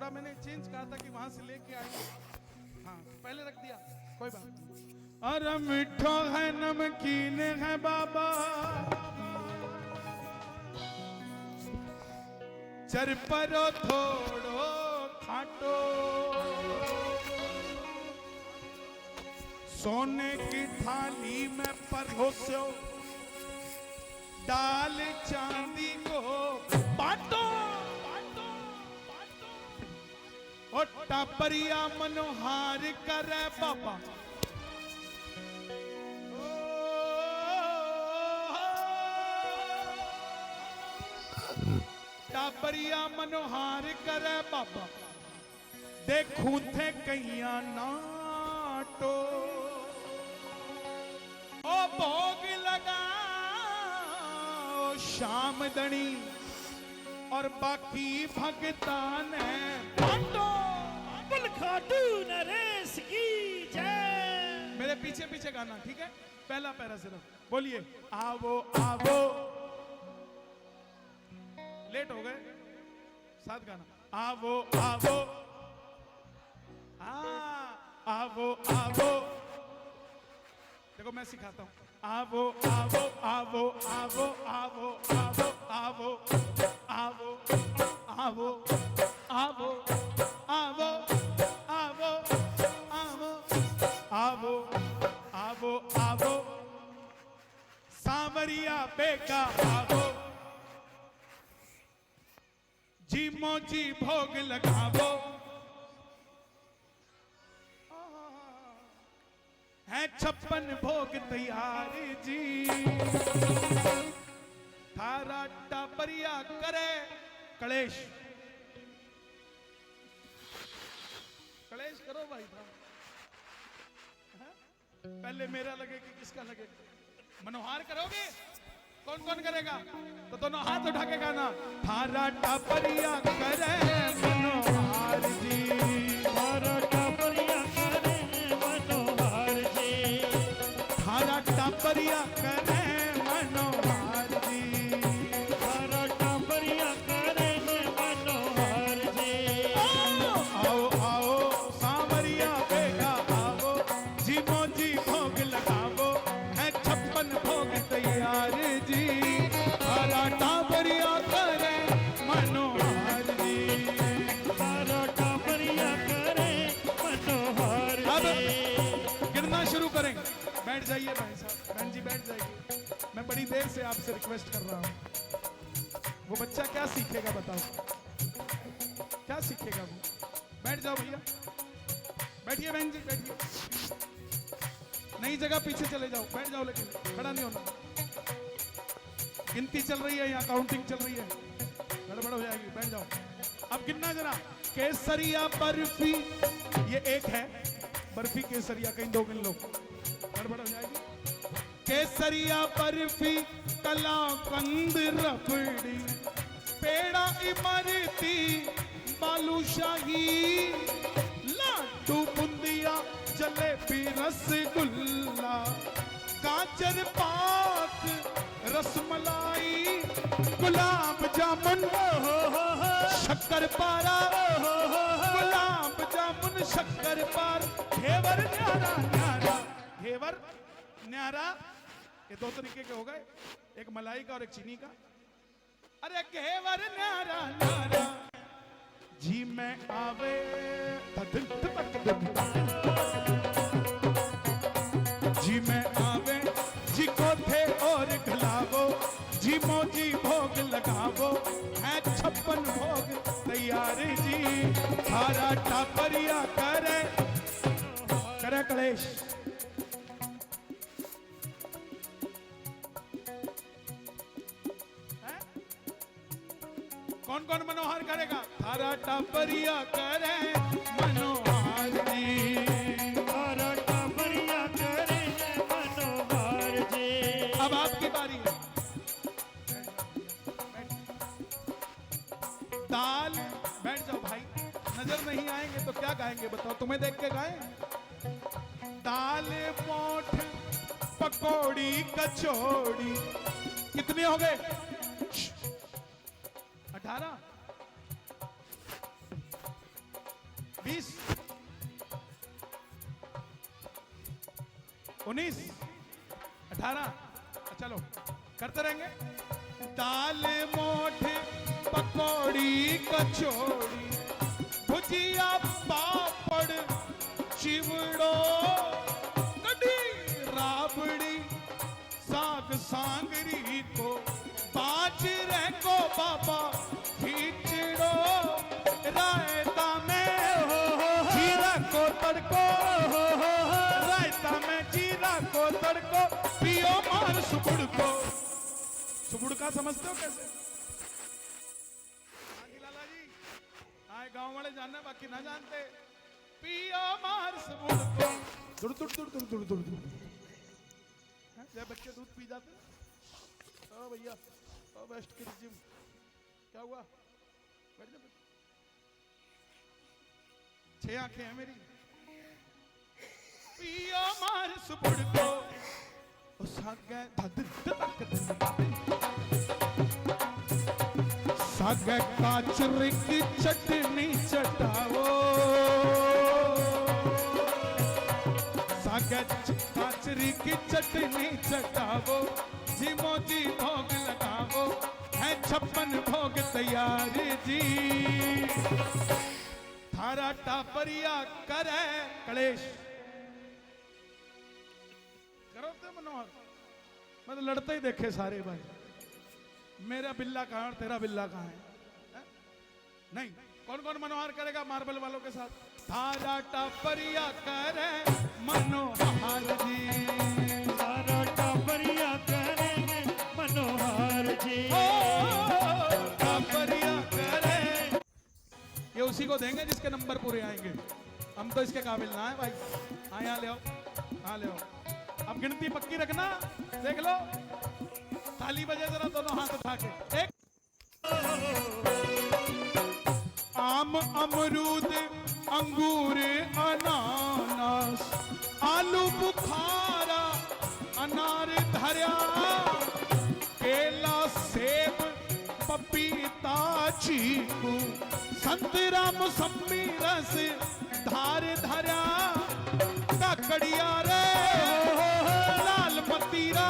थोड़ा मैंने चेंज कहा था कि वहां से लेके आए। हाँ पहले रख दिया, कोई बात नहीं। अरे मीठो है नमकीन है बाबा, चर परो थोड़ो खाटो, सोने की थाली में परोसो, डाल चांदी को बांटो, और टापरिया मनोहार करे बाबा, टापरिया मनोहार करे बाबा, देखूं थे कैया नाटो, ओ भोग लगा श्याम दणी, और बाकी भगतान है बांटो। बोल खाटू नरेश की जय। मेरे पीछे पीछे गाना, ठीक है? पहला पैरा सिर्फ बोलिए। आवो आवो, लेट हो गए, साथ गाना। आवो आवो, आवो आवो, देखो मैं सिखाता हूं। आवो आवो आवो आवो आवो आवो आवो आवो आवो आवो आवो आवो आवो आवो आवो, सांवरिया बेका आवो, जी मोजी भोग लगावो, है 56 भोग तैयार जी, थारा टापरिया करे कलेश, कलेश करो भाई था। पहले मेरा लगे कि किसका लगे? मनोहार करोगे? कौन कौन करेगा? तो दोनों हाथ उठा के गाना। थारा टापरिया करे मनोहार जी, थारा टापरिया करे मनोहार जी, थारा टापरिया करे मनोहार जी, थारा टापरिया करे मनोहार जी। आओ आओ सांवरिया बेगा आवो, जी मोजी भोग लगावो, है 56 भोग तैयार जी, थारा टापरिया करे मनोहार जी, थारा टापरिया करे मनोहार जी। गिरना शुरू करेंगे। बैठ जाइए भाई साहब, बहन जी बैठ जाइए। मैं बड़ी देर से आपसे रिक्वेस्ट कर रहा हूं। वो बच्चा क्या सीखेगा बताओ, क्या सीखेगा वो? बैठ जाओ भैया, बैठिए बहन जी बैठिए। नई जगह पीछे चले जाओ, बैठ जाओ, लेकिन खड़ा नहीं होना। गिनती चल रही है, यहाँ काउंटिंग चल रही है, गड़बड़ हो जाएगी। बैठ जाओ। अब गिनना जरा। केसरिया बर्फी, ये एक है बर्फी केसरिया, कहीं दो गिन लो, गड़बड़ हो जाएगी। केसरिया बर्फी कलाकंद रबड़ी, पेड़ा इमरती बालूशाही, लाडू बुंदिया जलेबी रसगुल्ला, गाजर पाक रसमलाई, गुलाब जामुन शक्कर पारा, गुलाब जामुन शक्कर पार, घेवर न्यारा न्यारा, घेवर न्यारा। ये दो तरीके के हो गए, एक मलाई का और एक चीनी का। अरे घेवर न्यारा न्यारा जी मैं आवे, जी मैं आवे, जी को थे और खिलावो, जी मोजी भोग लगावो, है 56 भोग तैयार जी, थारा टापरिया करे करे कलेश। कौन कौन मनोहार करेगा? थारा टापरिया करे मनोहार जी, थारा टापरिया करे मनोहार जी। अब आपकी बारी है। ताल, बैठ जाओ भाई, नजर नहीं आएंगे तो क्या गाएंगे बताओ? तुम्हें देख के गाएं? दाल मोठ पकौड़ी कचौड़ी, कितने हो गए? 18। 20 19 18 चलो करते रहेंगे। दाल मोठ पकौड़ी कचौड़ी भुजिया पापड़ चिवड़ो कड़ी राबड़ी साग सांगरी को बाजरे को बाबा खींचड़ो रायता में जीरा को तड़को रायता में जीरा को तड़को पियो मार सुबुड़ को। सुबुड़ का समझते हो कैसे? लाला जी आए गांव वाले जानना बाकी ना जानते। पियो मार सुबुड़ को दुड़ दुड़ दुड़ दुड़ दुड़ दुड़ दुड़। जब बच्चे दूध पी जाते ओ भैया ओ बेस्ट किड्स जिम क्या हुआ बैठ जा। 6 आंखें हैं मेरी। पियो मार सुबुड़ को साग काचरी की चटनी चटाओ साग काचरी की चटनी चटाओ जीमो जी भोग लगाओ है 56 भोग तैयार जी। थारा टापरिया करे कलेश करो ते मनोहर मैं तो लड़ते ही देखे सारे भाई। मेरा बिल्ला कहाँ और तेरा बिल्ला कहाँ है? नहीं कौन कौन मनोहर करेगा मार्बल वालों के साथ? थारा टापरिया करे मनोहर जी सारा टापरिया करेंगे मनोहर जी टापरिया करे। ये उसी को देंगे जिसके नंबर पूरे आएंगे। हम तो इसके काबिल ना है भाई। हाँ यहाँ ले आओ हाँ ले आओ। अब गिनती पक्की रखना देख लो। ताली बजे जरा दोनों हाथ उठा के। एक आम अमरूद अंगूर अनानास आलू बुखारा अनार धरिया केला सेब पपीता चीकू संतरा मौसमी रस धार धरिया काकड़िया रे लाल मतीरा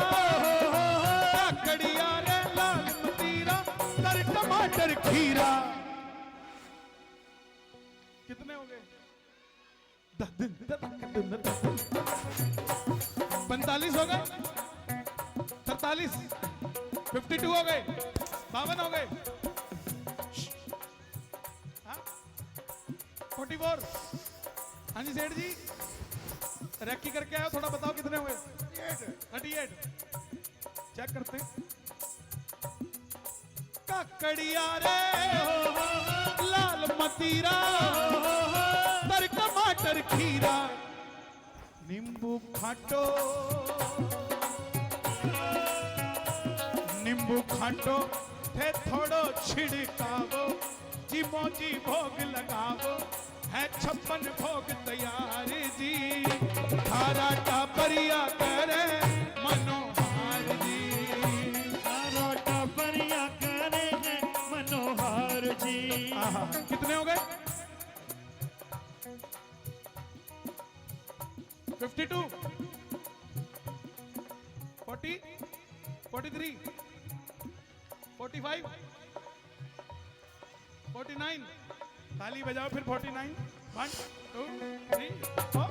काकड़िया रे लाल मतीरा तर टमाटर खीरा। कितने हो गए? 45 हो गए 43 52 हो गए 52 हो गए 44। हाँ जी सेठ जी रैकी करके आयो थोड़ा बताओ कितने हुए? 38 चेक करते। काकड़िया रे लाल मतीरा तर टमाटर खीरा नींबू खाटो थे थोड़ो छिड़कावो जी मोजी भोग लगावो है 56 भोग तैयार जी। थारा टापरिया करे मनोहर जी सारा टापरिया करेंगे मनोहर जी। कितने हो गए? 52 40 43 45 49। ताली बजाओ फिर 49 1 2 3 4।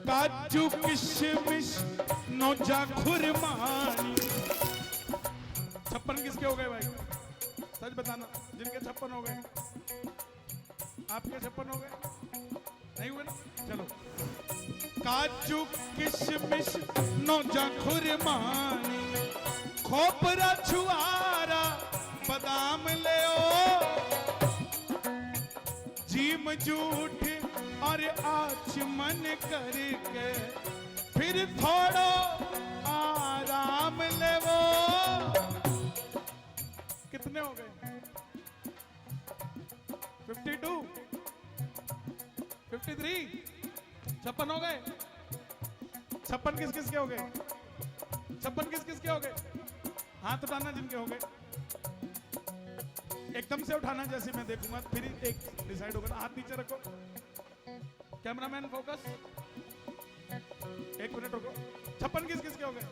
काजू किशमिश नौजा खुरमानी। 56 किसके हो गए भाई? सच बताना जिनके 56 हो गए। आपके 56 हो गए? नहीं हुए ना? चलो काजू किशमिश नौजा खुरमानी खोपरा छुआरा बादाम ले जीम जूठ और आचमन करके फिर थोड़ो आराम ले। कितने हो गए? 53 56 हो गए 56 किस किस के हो गए 56 किस किस के हो गए हाथ उठाना जिनके हो गए एकदम से उठाना जैसे मैं देखूंगा फिर एक डिसाइड होगा ना हाथ नीचे रखो कैमरामैन फोकस 1 मिनट रुको 56 किस किस के हो गए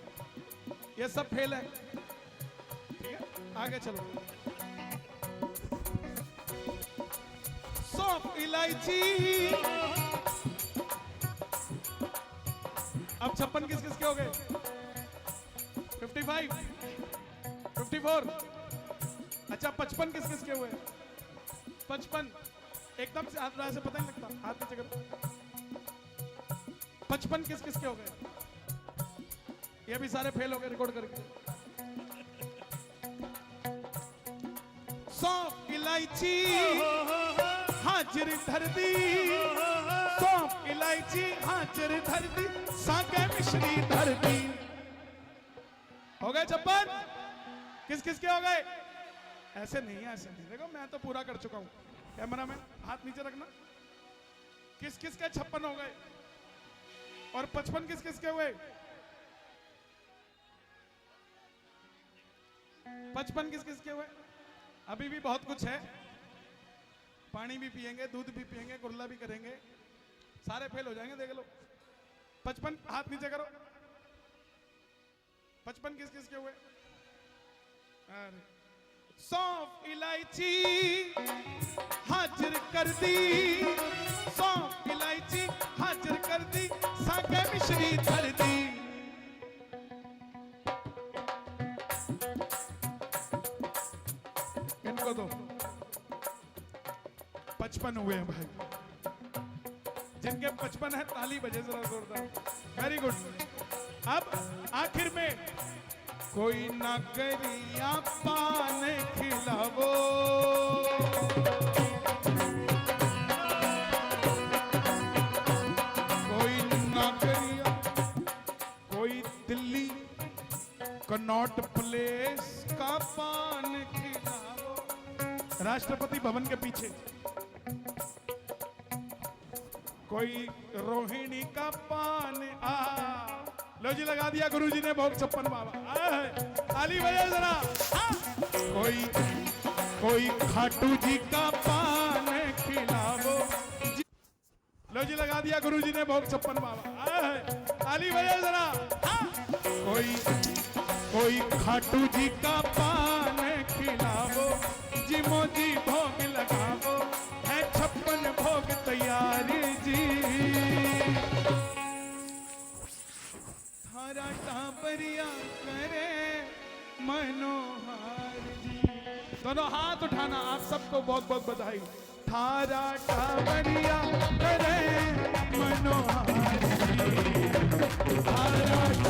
ये सब फेल है ठीक है आगे चलो सौंफ इलायची अब 56 किस किस के हो गए 55 54 अच्छा 55 किस किस के हुए 55 एकदम से हाथ से पता नहीं लगता हाथ नीचे करो 55 किस किस के हो गए ये भी सारे फेल हो गए रिकॉर्ड करके सौंफ इलायची हाजिर धर दी सौंफ इलायची हाजिर धर दी सागे मिश्री धर दी हो गए 56 किस किस के हो गए ऐसे नहीं देखो मैं तो पूरा कर चुका हूं कैमरा मैन हाथ नीचे रखना किस किस के 56 हो गए और 55 किस किस के हुए 55 किस किस के हुए अभी भी बहुत कुछ है पानी भी पिएंगे दूध भी पिएंगे कुरला भी करेंगे सारे फेल हो जाएंगे देख लो 55 हाथ नीचे करो 55 किस किस के हुए अरे सौंफ इलायची हाजिर कर दी सौंफ इलायची हाजिर कर दी सागे मिश्री धर दी इनको दो 55 हुए हैं भाई जिनके 55 है ताली बजे जरा जोरदार वेरी गुड अब आखिर में कोई नगरिया पान खिलावो कोई नगरिया कोई दिल्ली कनॉट प्लेस का पान खिलावो राष्ट्रपति भवन के पीछे कोई रोहिणी का पान लो जी लगा दिया गुरुजी ने भोग 56 बाबा ताली बजाओ जरा कोई खाटू जी का पान खिलावो लो जी लगा दिया गुरुजी ने भोग 56 बाबा ताली बजाओ जरा कोई खाटू जी का पान खिलावो जी मोजी भोग लगावो है 56 भोग तैयारी जी थारा टाबरिया करे मनोहर जी दोनों हाथ उठाना आप सबको बहुत बहुत बधाई थारा टाबरिया करे मनोहर जी थारा